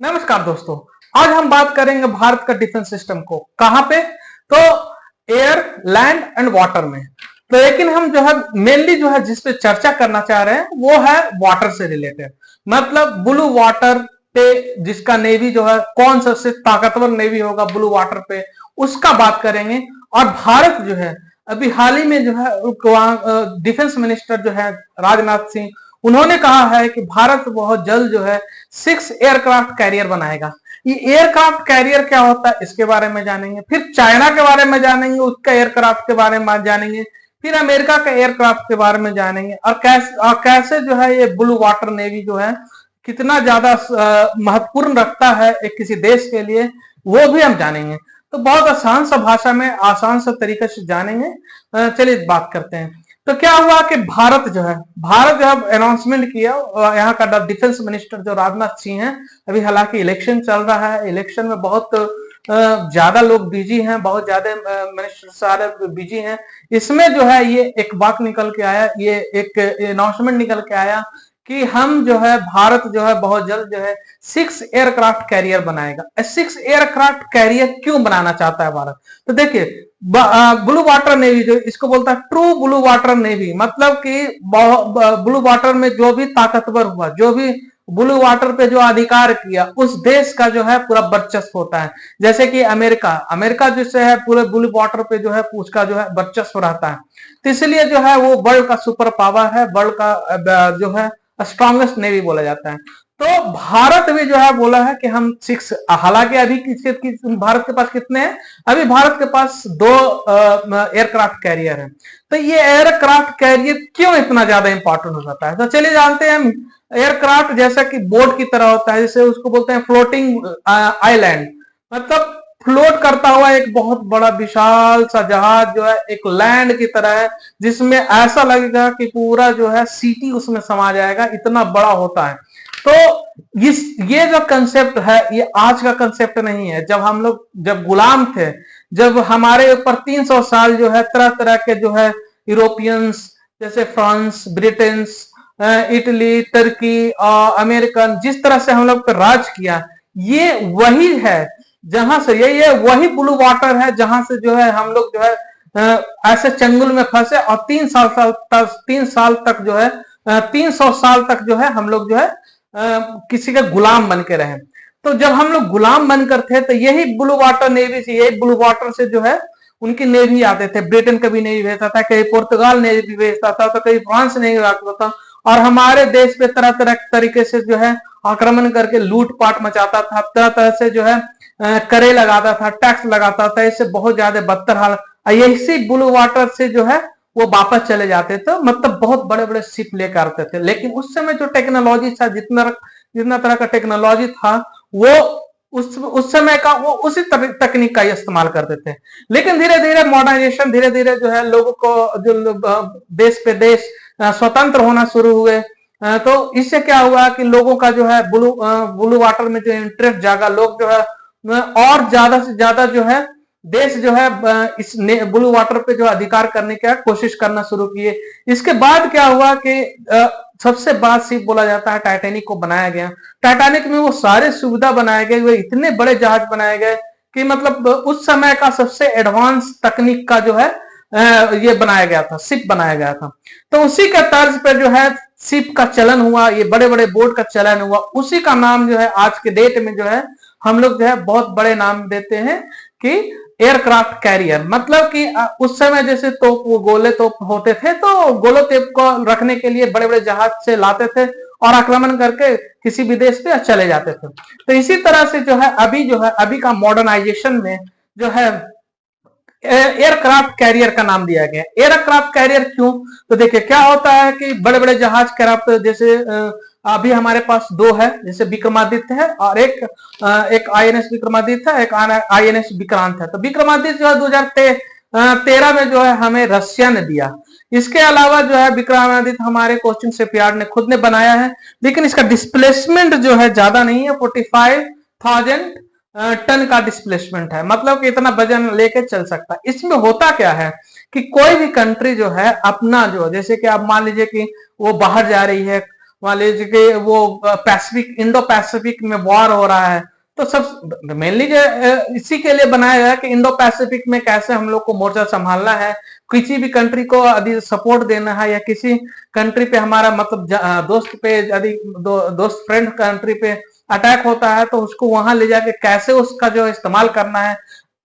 नमस्कार दोस्तों। आज हम बात करेंगे भारत का डिफेंस सिस्टम को। कहां पे? तो एयर, लैंड एंड वाटर में। तो लेकिन हम जो है मेनली जो है जिस पे चर्चा करना चाह रहे हैं वो है वाटर से रिलेटेड, मतलब ब्लू वाटर पे जिसका नेवी जो है कौन सबसे ताकतवर नेवी होगा ब्लू वाटर पे, उसका बात करेंगे। और भारत जो है अभी हाल ही में जो है डिफेंस मिनिस्टर जो है राजनाथ सिंह, उन्होंने कहा है कि भारत बहुत जल्द जो है 6 एयरक्राफ्ट कैरियर बनाएगा। ये एयरक्राफ्ट कैरियर क्या होता है इसके बारे में जानेंगे, फिर चाइना के बारे में जानेंगे, उसका एयरक्राफ्ट के बारे में जानेंगे, फिर अमेरिका के एयरक्राफ्ट के बारे में जानेंगे, और कैसे जो है ये ब्लू वाटर नेवी जो है कितना ज्यादा महत्वपूर्ण रखता है एक किसी देश के लिए, वो भी हम जानेंगे। तो बहुत आसान सा भाषा में आसान सा तरीके से जानेंगे। चलिए बात करते हैं। तो क्या हुआ कि भारत जो है अनाउंसमेंट किया, यहाँ का डिफेंस मिनिस्टर जो राजनाथ सिंह हैं, अभी हालांकि इलेक्शन चल रहा है, इलेक्शन में बहुत ज्यादा लोग बिजी हैं, बहुत ज्यादा मिनिस्टर सारे बिजी हैं। इसमें जो है ये एक बात निकल के आया, ये एक अनाउंसमेंट निकल के आया कि हम जो है भारत जो है बहुत जल्द जो है 6 एयरक्राफ्ट कैरियर बनाएगा। 6 एयरक्राफ्ट कैरियर क्यों बनाना चाहता है भारत? तो देखिए, ब्लू वाटर नेवी जो इसको बोलता है ट्रू ब्लू वाटर नेवी, मतलब कि ब्लू वाटर में जो भी ताकतवर हुआ, जो भी ब्लू वाटर पे जो अधिकार किया, उस देश का जो है पूरा वर्चस्व होता है। जैसे कि अमेरिका अमेरिका जिससे है पूरे ब्लू वाटर पे जो है उसका जो है वर्चस्व रहता है। तो इसलिए जो है वो वर्ल्ड का सुपर पावर है, वर्ल्ड का जो है स्ट्रॉन्गेस्ट नेवी बोला जाता है। तो भारत भी जो है बोला है कि हम 6, हालांकि अभी भारत के पास कितने हैं? अभी भारत के पास 2 एयरक्राफ्ट कैरियर है। तो ये एयरक्राफ्ट कैरियर क्यों इतना ज्यादा इंपॉर्टेंट हो जाता है? तो चलिए जानते हैं हम। एयरक्राफ्ट जैसा कि बोट की तरह होता है, जैसे उसको बोलते हैं फ्लोटिंग आइलैंड, मतलब फ्लोट करता हुआ एक बहुत बड़ा विशाल सा जहाज जो है एक लैंड की तरह है, जिसमें ऐसा लगेगा कि पूरा जो है सिटी उसमें समा जाएगा, इतना बड़ा होता है। तो ये जो कंसेप्ट है ये आज का कंसेप्ट नहीं है। जब हम लोग जब गुलाम थे, जब हमारे ऊपर 300 साल जो है तरह तरह के जो है यूरोपियंस, जैसे फ्रांस, ब्रिटेन, इटली, तुर्की और अमेरिकन, जिस तरह से हम लोग पर राज किया, ये वही है जहां से ये वही ब्लू वाटर है जहां से जो है हम लोग जो है ऐसे चंगुल में फंसे और 3 साल तक जो है 300 साल तक जो है हम लोग जो है किसी का गुलाम बन के रहे। तो जब हम लोग गुलाम बनकर थे तो यही ब्लू वाटर नेवी से, यही ब्लू वाटर से जो है उनकी नेवी आते थे। ब्रिटेन कभी नेवी भेजता था, कहीं पुर्तगाल नेवी भेजता था, तो कहीं फ्रांस नेवी भेजता था, और हमारे देश पे तरह तरह तरीके से जो है आक्रमण करके लूटपाट मचाता था, तरह तरह से जो है करे लगाता था, टैक्स लगाता था, इससे बहुत ज्यादा बदतर हाल। इसी ब्लू वाटर से जो है वो वापस चले जाते थे, मतलब बहुत बड़े बड़े शिप लेकर आते थे। लेकिन उस समय जो टेक्नोलॉजी था, जितना जितना तरह का टेक्नोलॉजी था, वो उस समय का वो उसी तकनीक का इस्तेमाल करते थे। लेकिन धीरे धीरे मॉडर्नाइजेशन, धीरे धीरे जो है लोगों को जो देश पे देश स्वतंत्र होना शुरू हुए, तो इससे क्या हुआ कि लोगों का जो है ब्लू वाटर में जो इंटरेस्ट जागा, लोग जो है और ज्यादा से ज्यादा जो है देश जो है इस ब्लू वाटर पे जो अधिकार करने की कोशिश करना शुरू किए। इसके बाद क्या हुआ कि सबसे बड़ा शिप बोला जाता है टाइटैनिक को बनाया गया। टाइटैनिक में वो सारे सुविधा बनाए गए, वो इतने बड़े जहाज बनाए गए कि मतलब उस समय का सबसे एडवांस तकनीक का जो है ये बनाया गया था, शिप बनाया गया था। तो उसी के तर्ज पर जो है शिप का चलन हुआ, ये बड़े बड़े बोट का चलन हुआ। उसी का नाम जो है आज के डेट में जो है हम लोग जो है बहुत बड़े नाम देते हैं कि एयरक्राफ्ट कैरियर। मतलब कि उस समय जैसे तोप, वो गोले तोप होते थे, तो गोले तोप को रखने के लिए बड़े बड़े जहाज से लाते थे और आक्रमण करके किसी भी देश पे चले जाते थे। तो इसी तरह से जो है अभी का मॉडर्नाइजेशन में जो है एयरक्राफ्ट कैरियर का नाम दिया गया। एयरक्राफ्ट कैरियर क्यों? तो देखिए क्या होता है कि बड़े बड़े जहाज क्राफ्ट, जैसे अभी हमारे पास 2 है, जैसे विक्रमादित्य है और एक आईएनएस विक्रमादित्य है, एक आईएनएस विक्रांत है। तो विक्रमादित्य जो है 2013 में जो है हमें रशिया ने दिया। इसके अलावा जो है विक्रमादित्य हमारे कोचिन शिपयार्ड ने खुद ने बनाया है, लेकिन इसका डिस्प्लेसमेंट जो है ज्यादा नहीं है, 45,000 टन का डिस्प्लेसमेंट है, मतलब कि इतना वजन लेके चल सकता है। इसमें होता क्या है कि कोई भी कंट्री जो है अपना जो, जैसे कि आप मान लीजिए कि वो बाहर जा रही है, मान लीजिए कि वो पैसिफिक, इंडो पैसिफिक में वॉर हो रहा है, तो सब मेनली इसी के लिए बनाया गया कि इंडो पैसिफिक में कैसे हम लोग को मोर्चा संभालना है, किसी भी कंट्री को यदि सपोर्ट देना है या किसी कंट्री पे हमारा मतलब दोस्त पे यदि दोस्त फ्रेंड कंट्री पे अटैक होता है, तो उसको वहां ले जाके कैसे उसका जो इस्तेमाल करना है,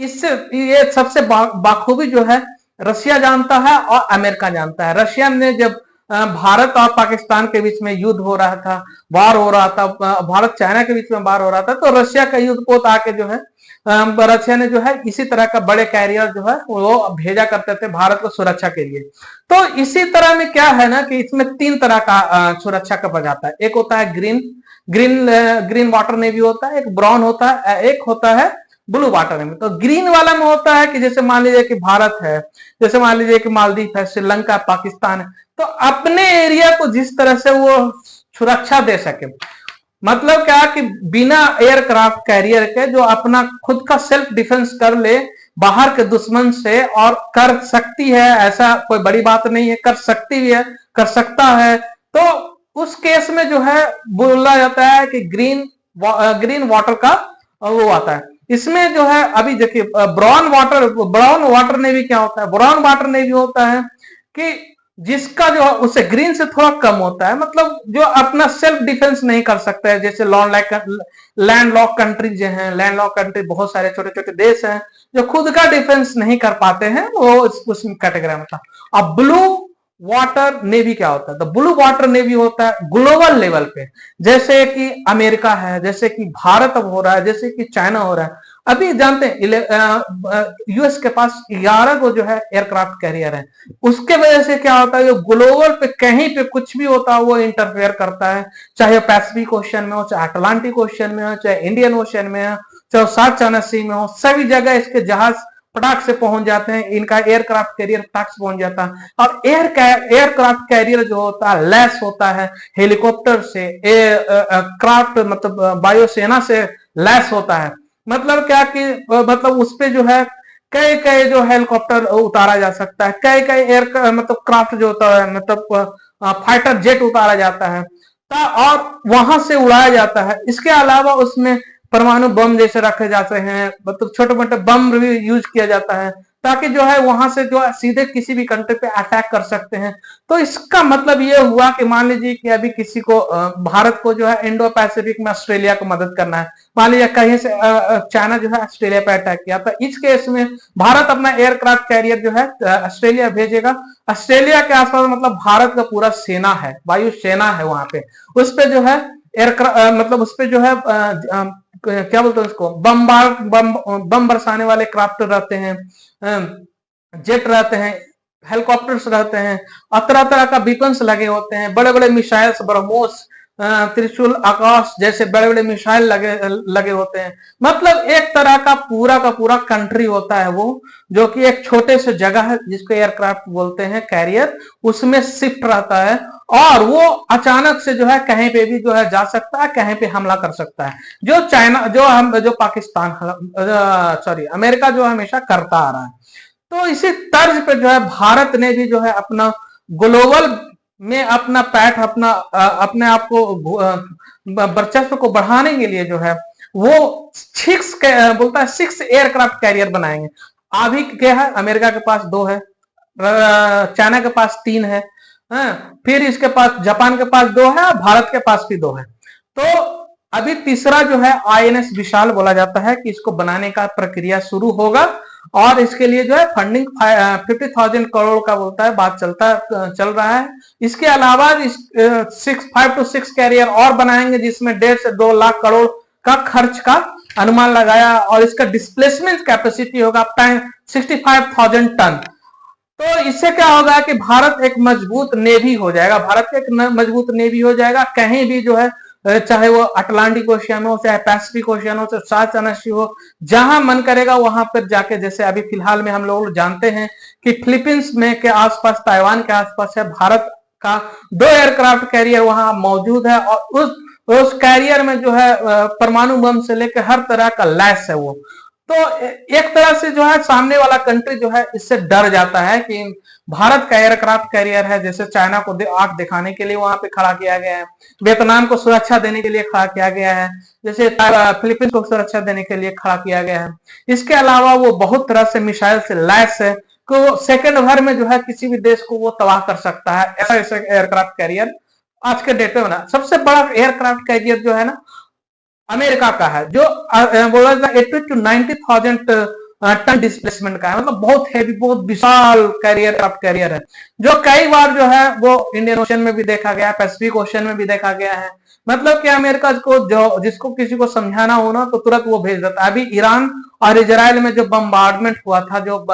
इससे ये सबसे बाखूबी जो है रशिया जानता है और अमेरिका जानता है। रशिया ने जब भारत और पाकिस्तान के बीच में युद्ध हो रहा था, वार हो रहा था, भारत चाइना के बीच में वार हो रहा था, तो रशिया का युद्धपोत आके जो है रशिया ने जो है इसी तरह का बड़े कैरियर जो है वो भेजा करते थे भारत को सुरक्षा के लिए। तो इसी तरह में क्या है ना कि इसमें 3 तरह का सुरक्षा का जाता है। एक होता है ग्रीन वाटर नेवी होता है, एक ब्राउन होता है, एक होता है ब्लू वाटर नेवी। तो ग्रीन वाला में होता है कि जैसे मान लीजिए कि भारत है, जैसे मान लीजिए कि मालदीव है, श्रीलंका, पाकिस्तान है, तो अपने एरिया को जिस तरह से वो सुरक्षा दे सके, मतलब क्या कि बिना एयरक्राफ्ट कैरियर के जो अपना खुद का सेल्फ डिफेंस कर ले बाहर के दुश्मन से, और कर सकती है, ऐसा कोई बड़ी बात नहीं है, कर सकती है, कर सकता है, तो उस केस में जो है बोला जाता है कि ग्रीन वाटर का वो आता है। इसमें जो है अभी देखिए ब्राउन वाटर नेवी क्या होता है? ब्राउन वाटर नेवी होता है कि जिसका जो उससे ग्रीन से थोड़ा कम होता है, मतलब जो अपना सेल्फ डिफेंस नहीं कर सकता है, जैसे लैंड लॉक कंट्री जो है, लैंड लॉक कंट्री बहुत सारे छोटे छोटे देश हैं जो खुद का डिफेंस नहीं कर पाते हैं, वो उसमें कैटेगरी में था। अब ब्लू वाटर नेवी क्या होता है? तो ब्लू वाटर नेवी होता है ग्लोबल लेवल पे, जैसे कि अमेरिका है, जैसे कि भारत अब हो रहा है, जैसे कि चाइना हो रहा है। अभी जानते हैं यूएस के पास 11 को जो है एयरक्राफ्ट कैरियर है, उसके वजह से क्या होता है, जो ग्लोबल पे कहीं पे कुछ भी होता है वो इंटरफेयर करता है, चाहे पैसिफिक ओशन में हो, चाहे अटलांटिक ओशन में हो, चाहे इंडियन ओशन में हो, चाहे साउथ चाइना सी में हो, सभी जगह इसके जहाज पटाख से पहुंच जाते हैं, इनका एयरक्राफ्ट कैरियर पटाख से पहुंच जाता है। और एयरक्राफ्ट कैरियर जो होता है लैस होता है हेलीकॉप्टर से, क्राफ्ट मतलब वायुसेना से लैस होता है। मतलब क्या कि मतलब उस पे जो है कई कई जो हेलीकॉप्टर उतारा जा सकता है, कई कई एयर मतलब क्राफ्ट जो होता है, मतलब फाइटर जेट उतारा जाता है और वहां से उड़ाया जाता है। इसके अलावा उसमें परमाणु बम जैसे रखे जाते हैं, मतलब छोटे मोटे बम भी यूज किया जाता है, ताकि जो है वहां से जो है सीधे किसी भी कंट्री पे अटैक कर सकते हैं। तो इसका मतलब ये हुआ कि मान लीजिए कि अभी किसी को भारत को जो है इंडो पैसिफिक में ऑस्ट्रेलिया को मदद करना है, मान लीजिए कहीं से चाइना जो है ऑस्ट्रेलिया पे अटैक किया, तो इस केस में भारत अपना एयरक्राफ्ट कैरियर जो है ऑस्ट्रेलिया भेजेगा। ऑस्ट्रेलिया के आसपास मतलब भारत का पूरा सेना है, वायु सेना है, वहां पे उस पे जो है एयरक्राफ्ट मतलब उस पे जो है क्या बोलते हैं उसको, बम बरसाने वाले क्राफ्ट रहते हैं, जेट रहते हैं, हेलीकॉप्टर्स रहते हैं, और तरह तरह का वीपन्स लगे होते हैं, बड़े बड़े मिसाइल्स, ब्रह्मोस, त्रिशूल, आकाश जैसे बड़े बड़े मिसाइल लगे होते हैं। मतलब एक तरह का पूरा कंट्री होता है वो, जो कि एक छोटे से जगह है जिसको एयरक्राफ्ट बोलते हैं कैरियर, उसमें शिफ्ट रहता है, और वो अचानक से जो है कहीं पे भी जो है जा सकता है, कहीं पे हमला कर सकता है, जो चाइना जो पाकिस्तान सॉरी अमेरिका जो हमेशा करता आ रहा है। तो इसी तर्ज पे जो है भारत ने भी जो है अपना ग्लोबल में अपना पैठ अपने आप को वर्चस्व को बढ़ाने के लिए जो है वो बोलता है 6 एयरक्राफ्ट कैरियर बनाएंगे। अभी क्या है, अमेरिका के पास 2 है, चाइना के पास 3 है, फिर इसके पास जापान के पास 2 है, और भारत के पास भी 2 है। तो अभी तीसरा जो है आईएनएस विशाल बोला जाता है कि इसको बनाने का प्रक्रिया शुरू होगा, और इसके लिए जो है फंडिंग 50,000 करोड़ का बोलता है बात चल रहा है। इसके अलावा 5 to 6 कैरियर और बनाएंगे, जिसमें 1.5 से 2 लाख करोड़ का खर्च का अनुमान लगाया, और इसका डिस्प्लेसमेंट कैपेसिटी होगा 65,000 टन। तो इससे क्या होगा कि भारत एक मजबूत नेवी हो जाएगा, भारत एक मजबूत नेवी हो जाएगा, कहीं भी जो है चाहे वो अटलांटिक ओशियन हो, चाहे पैसिफिक ओशियन हो, चाहे साउथ चाइना सी हो, जहां मन करेगा वहां पर जाके, जैसे अभी फिलहाल में हम लोग जानते हैं कि फिलीपींस में के आसपास, ताइवान के आसपास है भारत का 2 एयरक्राफ्ट कैरियर वहां मौजूद है, और उस कैरियर में जो है परमाणु बम से लेकर हर तरह का लैस है वो। तो एक तरह से जो है सामने वाला कंट्री जो है इससे डर जाता है कि भारत का एयरक्राफ्ट कैरियर है, जैसे चाइना को आंख दिखाने के लिए वहां पे खड़ा किया गया है, वियतनाम को सुरक्षा देने के लिए खड़ा किया गया है, जैसे फिलीपींस को सुरक्षा देने के लिए खड़ा किया गया है। इसके अलावा वो बहुत तरह से मिसाइल से लैस है को सेकंड भर में जो है किसी भी देश को वो तबाह कर सकता है। ऐसा एयरक्राफ्ट कैरियर आज के डेट में बना। सबसे बड़ा एयरक्राफ्ट कैरियर जो है ना अमेरिका का है, जो बोला जाता है 80 to 90,000 टन डिस्प्लेसमेंट का है, मतलब बहुत हैवी, बहुत विशाल कैरियर कैरियर है, जो कई बार जो है वो इंडियन ओशन में भी देखा गया है, पैसिफिक ओशन में भी देखा गया है। मतलब कि अमेरिका को जो जिसको किसी को समझाना हो ना तो तुरंत वो भेज देता है। अभी ईरान और इजराइल में जो बम्बार्डमेंट हुआ था, जो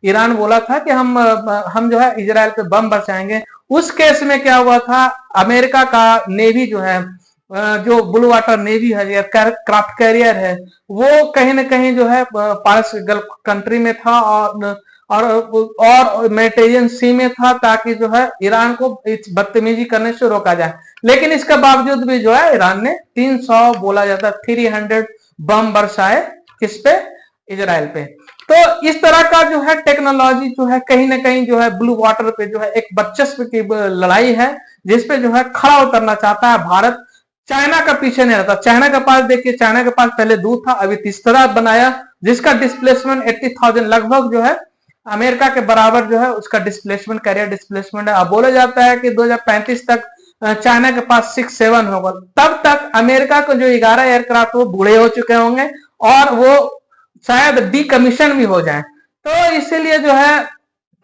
ईरान बोला था कि हम जो है इजराइल पे बम बरसाएंगे, उस केस में क्या हुआ था, अमेरिका का नेवी जो है, जो ब्लू वाटर नेवी है या क्राफ्ट कैरियर है, वो कहीं ना कहीं जो है पास गल्फ कंट्री में था और मेडिटेरियन सी में था, ताकि जो है ईरान को इस बदतमीजी करने से रोका जाए। लेकिन इसके बावजूद भी जो है ईरान ने 300 बोला जाता 300 बम बरसाए किस पे, इजराइल पे। तो इस तरह का जो है टेक्नोलॉजी जो है कहीं ना कहीं जो है ब्लू वाटर पे जो है एक वर्चस्व की लड़ाई है, जिसपे जो है खड़ा उतरना चाहता है भारत। चाइना का पीछे नहीं रहता। चाइना के पास देखिए, चाइना के पास पहले 2 था, अभी तीसरा बनाया, जिसका डिस्प्लेसमेंट 80,000 लगभग जो है अमेरिका के बराबर जो है उसका डिस्प्लेसमेंट, कैरियर डिस्प्लेसमेंट है। अब बोला जाता है कि 2035 तक चाइना के पास 6-7 होगा। तब तक अमेरिका को जो 11 एयरक्राफ्ट वो बूढ़े हो चुके होंगे और वो शायद डीकमीशन भी हो जाए। तो इसीलिए जो है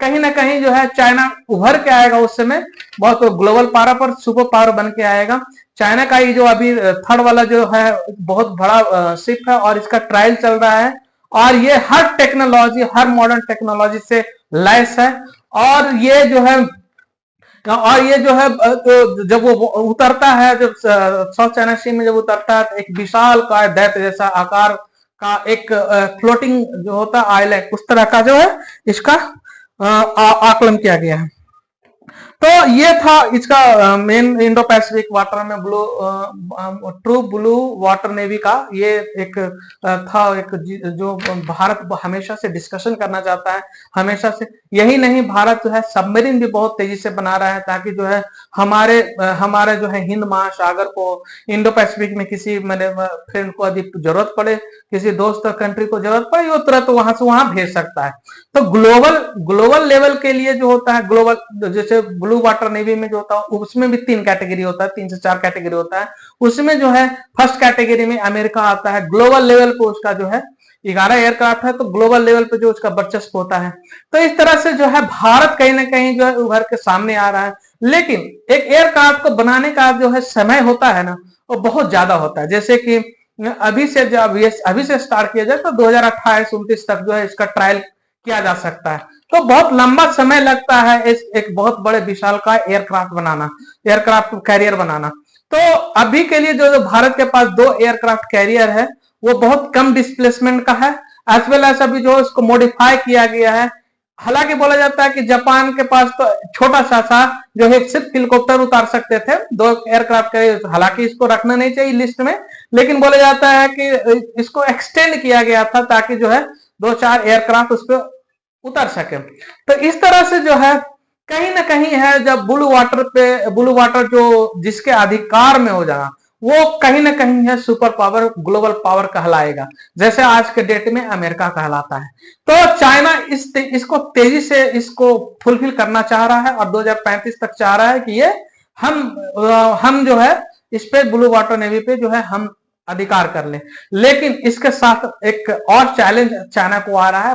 कहीं ना कहीं जो है चाइना उभर के आएगा उस समय, बहुत ग्लोबल पावर पर सुपर पावर बन के आएगा। चाइना का ये जो अभी थर्ड वाला जो है बहुत बड़ा शिप है और इसका ट्रायल चल रहा है, और ये हर टेक्नोलॉजी, हर मॉडर्न टेक्नोलॉजी से लैस है। और ये जो है तो जब वो उतरता है, जब साउथ चाइना सी में जब उतरता है तो एक विशाल का दैत्य जैसा आकार का एक फ्लोटिंग जो होता है आइलैंड, उस तरह का जो है इसका आकलन किया गया है। तो ये था इसका मेन इंडो पैसिफिक वाटर में ट्रू ब्लू वाटर नेवी का ये एक था, एक जो भारत हमेशा से डिस्कशन करना चाहता है, हमेशा से। यही नहीं, भारत जो है सबमरीन भी बहुत तेजी से बना रहा है, ताकि जो है हमारे जो है हिंद महासागर को, इंडो पैसिफिक में किसी मेरे फ्रेंड को यदि जरूरत पड़े, किसी दोस्त कंट्री को जरूरत पड़े, वो तुरंत वहां से वहां भेज सकता है। तो ग्लोबल लेवल के लिए जो होता है ग्लोबल, जैसे ब्लू वाटर नेवी में जो होता है उसमें भी 3 कैटेगरी होता है, 3 से 4 कैटेगरी होता है। उसमें जो है फर्स्ट कैटेगरी में अमेरिका आता है। ग्लोबल लेवल पे उसका जो है 11 एयरक्राफ्ट है, तो ग्लोबल लेवल पे जो उसका वर्चस्व होता है। तो इस तरह से जो है भारत कहीं ना कहीं जो है उभर के सामने आ रहा है। लेकिन एक एयरक्राफ्ट को बनाने का जो है समय होता है ना, वो बहुत ज्यादा होता है। जैसे कि अभी से स्टार्ट किया जाए तो 2028-29 तक जो है इसका ट्रायल किया जा सकता है। तो बहुत लंबा समय लगता है एक बहुत बड़े विशाल का एयरक्राफ्ट कैरियर बनाना। तो अभी के लिए जो भारत के पास 2 एयरक्राफ्ट कैरियर है, वो बहुत कम डिस्प्लेसमेंट का है, एज वेल एज अभी जो इसको मॉडिफाई किया गया है। हालांकि बोला जाता है कि जापान के पास तो छोटा सा जो है सिर्फ हेलीकॉप्टर उतार सकते थे 2 एयरक्राफ्ट कैरियर, हालांकि इसको रखना नहीं चाहिए लिस्ट में, लेकिन बोला जाता है कि इसको एक्सटेंड किया गया था ताकि जो है 2-4 एयरक्राफ्ट उस पर उतर सके। तो इस तरह से जो है कहीं ना कहीं है, जब ब्लू वाटर जो जिसके अधिकार में हो जाना, वो कहीं ना कहीं है सुपर पावर, ग्लोबल पावर कहलाएगा, जैसे आज के डेट में अमेरिका कहलाता है। तो चाइना इसको तेजी से इसको फुलफिल करना चाह रहा है और 2035 तक चाह रहा है कि ये हम जो है इस पे ब्लू वाटर नेवी पे जो है हम अधिकार कर ले। लेकिन इसके साथ एक और चैलेंज चाइना को आ रहा है,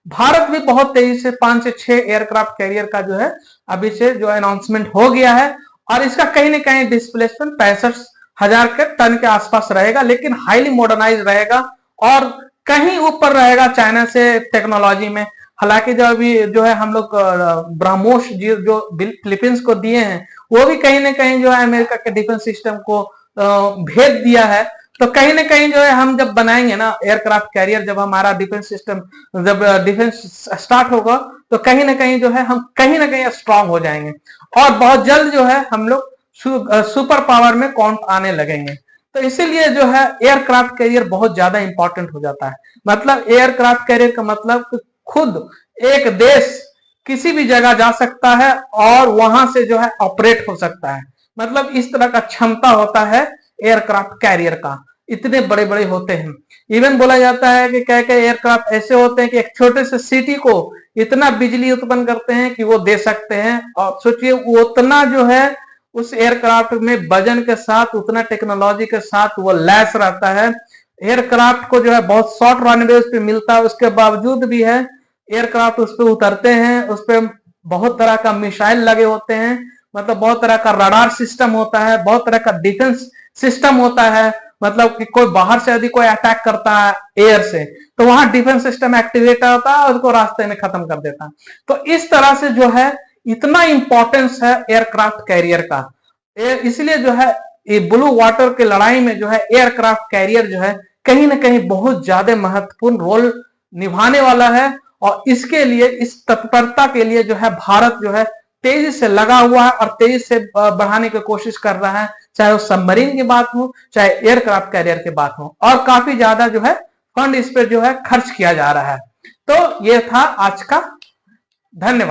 भारत भी बहुत तेजी से 5 से 6 एयरक्राफ्ट कैरियर का जो है अभी से जो अनाउंसमेंट हो गया है, और इसका कहीं ना कहीं डिस्प्लेसमेंट 65,000 के टन के आसपास रहेगा, लेकिन हाईली मॉडर्नाइज रहेगा और कहीं ऊपर रहेगा चाइना से टेक्नोलॉजी में। हालांकि जो अभी जो है हम लोग ब्रह्मोस जो फिलीपींस को दिए हैं, वो भी कहीं ना कहीं जो है अमेरिका के डिफेंस सिस्टम को भेज दिया है। तो कहीं ना कहीं जो है हम जब बनाएंगे ना एयरक्राफ्ट कैरियर, जब हमारा डिफेंस सिस्टम, जब डिफेंस स्टार्ट होगा, तो कहीं ना कहीं जो है हम कहीं ना कहीं स्ट्रांग हो जाएंगे और बहुत जल्द जो है हम लोग सुपर पावर में काउंट आने लगेंगे। तो इसीलिए जो है एयरक्राफ्ट कैरियर बहुत ज्यादा इंपॉर्टेंट हो जाता है। मतलब एयरक्राफ्ट कैरियर का मतलब खुद एक देश किसी भी जगह जा सकता है और वहां से जो है ऑपरेट हो सकता है। मतलब इस तरह का क्षमता होता है एयरक्राफ्ट कैरियर का, इतने बड़े बड़े होते हैं। इवन बोला जाता है कि क्या क्या एयरक्राफ्ट ऐसे होते हैं कि एक छोटे से सिटी को इतना बिजली उत्पन्न करते हैं कि वो दे सकते हैं। और सोचिए उतना जो है उस एयरक्राफ्ट में वजन के साथ, उतना टेक्नोलॉजी के साथ वो लैस रहता है। एयरक्राफ्ट को जो है बहुत शॉर्ट रनवेज पे मिलता है, उसके बावजूद भी है एयरक्राफ्ट उस पर उतरते हैं, उस पर बहुत तरह का मिसाइल लगे होते हैं, मतलब बहुत तरह का रडार सिस्टम होता है, बहुत तरह का डिफेंस सिस्टम होता है। मतलब कि कोई बाहर से यदि कोई अटैक करता है एयर से, तो वहां डिफेंस सिस्टम एक्टिवेट होता है और उसको रास्ते में खत्म कर देता है। तो इस तरह से जो है इतना इंपॉर्टेंस है एयरक्राफ्ट कैरियर का। इसलिए जो है ये ब्लू वाटर के लड़ाई में जो है एयरक्राफ्ट कैरियर जो है कहीं ना कहीं बहुत ज्यादा महत्वपूर्ण रोल निभाने वाला है। और इसके लिए, इस तत्परता के लिए जो है भारत जो है तेजी से लगा हुआ है और तेजी से बढ़ाने की कोशिश कर रहा है, चाहे वो सबमरीन की बात हो, चाहे एयरक्राफ्ट कैरियर की बात हो। और काफी ज्यादा जो है फंड इस पर जो है खर्च किया जा रहा है। तो ये था आज का। धन्यवाद।